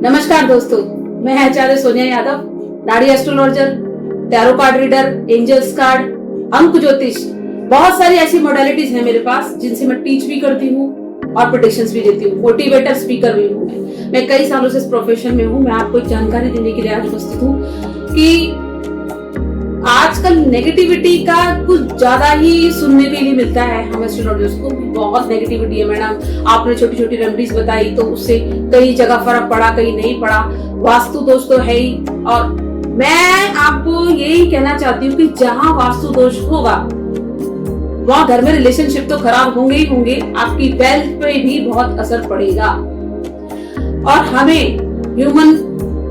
नमस्कार दोस्तों, मैं आचार्य Sonia Yadav, nadi astrologer, tarot card reader, angels card, अंक ज्योतिष, बहुत सारी ऐसी मॉडलिटीज हैं मेरे पास जिनसे मैं टीच भी करती हूँ और प्रेडिक्शंस भी देती हूँ। मोटिवेटर स्पीकर भी हूँ मैं कई सालों से इस प्रोफेशन में हूँ। मैं आपको एक जानकारी देने के लिए आज उपस्थित हूँ कि आजकल नेगेटिविटी का कुछ ज्यादा ही सुनने के लिए मिलता है। हम एस्ट्रोलॉजर्स को बहुत नेगेटिविटी है मैडम, आपने छोटी छोटी रेमेडीज बताई तो उससे कई जगह फर्क पड़ा, कहीं नहीं पड़ा, वास्तु दोष तो है ही। और मैं आपको यही कहना चाहती हूँ कि जहां वास्तु दोष होगा वहां घर में रिलेशनशिप तो खराब होंगे ही होंगे, आपकी वेल्थ पे भी बहुत असर पड़ेगा। और हमें ह्यूमन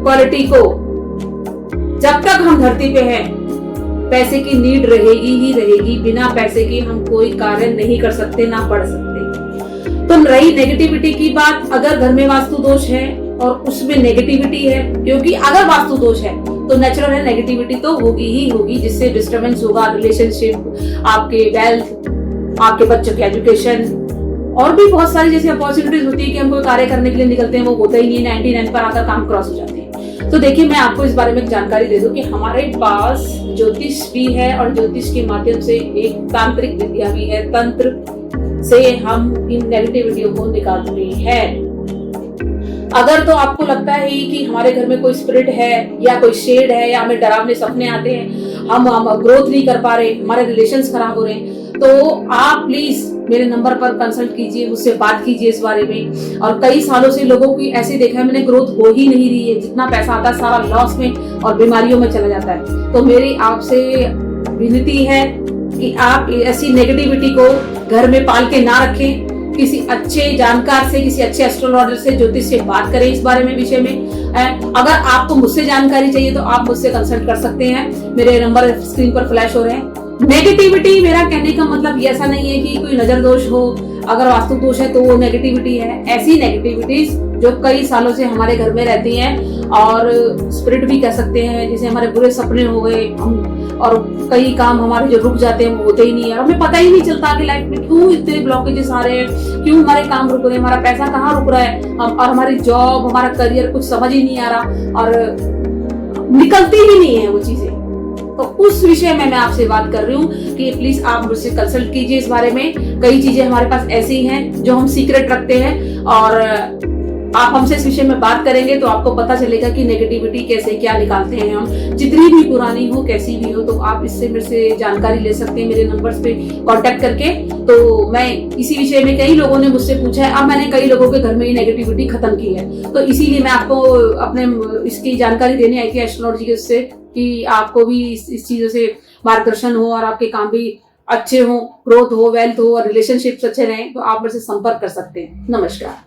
क्वालिटी को, जब तक हम धरती पे हैं, पैसे की नीड रहेगी ही रहेगी। बिना पैसे के हम कोई कार्य नहीं कर सकते, ना पढ़ सकते। तो रही नेगेटिविटी की बात, अगर घर में वास्तु दोष है और उसमें नेगेटिविटी है, क्योंकि अगर वास्तु दोष है तो नेचुरल है, नेगेटिविटी तो होगी ही होगी, जिससे डिस्टर्बेंस होगा, रिलेशनशिप, आपके वेल्थ, आपके बच्चों की एजुकेशन और भी बहुत सारी जैसी अपॉर्चुनिटीज होती है कि हम कोई कार्य करने के लिए निकलते हैं, वो होता ही नहीं है, 99 पर आकर काम क्रॉस हो जाते हैं। तो देखिए, मैं आपको इस बारे में जानकारी दे दूं कि हमारे पास ज्योतिष भी है और ज्योतिष के माध्यम से एक तांत्रिक विद्या भी है। तंत्र से हम इन नेगेटिविटियों को निकालते हैं। अगर तो आपको लगता है कि हमारे घर में कोई स्पिरिट है या कोई शेड है या हमें डरावने सपने आते हैं, हम ग्रोथ नहीं कर पा रहे, हमारे रिलेशंस खराब हो रहे हैं, तो आप प्लीज मेरे नंबर पर कंसल्ट कीजिए, मुझसे बात कीजिए इस बारे में। और कई सालों से लोगों की ऐसे देखा है, मैंने ग्रोथ हो ही नहीं रही है, जितना पैसा आता है सारा लॉस में और बीमारियों में चला जाता है। तो मेरी आपसे विनती है कि आप ऐसी नेगेटिविटी को घर में पाल के ना रखें। किसी अच्छे जानकार से, किसी अच्छे एस्ट्रोलॉजर से, ज्योतिष से बात करें इस बारे में, विषय में। अगर आपको मुझसे जानकारी चाहिए तो आप मुझसे कंसल्ट कर सकते हैं। मेरे नंबर स्क्रीन पर फ्लैश हो रहे हैं। नेगेटिविटी, मेरा कहने का मतलब ऐसा नहीं है कि कोई नजर दोष हो, अगर वास्तु दोष है तो वो नेगेटिविटी है। ऐसी नेगेटिविटीज जो कई सालों से हमारे घर में रहती हैं और स्पिरिट भी कह सकते हैं, जैसे हमारे बुरे सपने हो गए, और कई काम हमारे जो रुक जाते हैं वो होते ही नहीं है। हमें पता ही नहीं चलता कि लाइफ में क्यों इतने ब्लॉकेजेस आ रहे हैं, क्यों हमारे काम रुक रहे हैं, हमारा पैसा कहाँ रुक रहा है, और हमारी जॉब, हमारा करियर कुछ समझ ही नहीं आ रहा और निकलती ही नहीं है वो चीजें। तो उस विषय में मैं आपसे बात कर रही हूँ कि प्लीज आप मुझसे कंसल्ट कीजिए इस बारे में। कई चीजें हमारे पास ऐसी हैं जो हम सीक्रेट रखते हैं, और आप हमसे इस विषय में बात करेंगे तो आपको पता चलेगा कि नेगेटिविटी कैसे क्या निकालते हैं हम, जितनी भी पुरानी हो, कैसी भी हो। तो आप इससे मेरे से जानकारी ले सकते हैं मेरे नंबर्स पे कांटेक्ट करके। तो मैं इसी विषय में, कई लोगों ने मुझसे पूछा है, अब मैंने कई लोगों के घर में ये नेगेटिविटी खत्म की है, तो इसीलिए मैं आपको अपने इसकी जानकारी देने आई थी एस्ट्रोलॉजी से, कि आपको भी इस चीजों से मार्गदर्शन हो और आपके काम भी अच्छे हो, ग्रोथ हो, वेल्थ हो और रिलेशनशिप्स अच्छे रहें। तो आप मेरे से संपर्क कर सकते हैं। नमस्कार।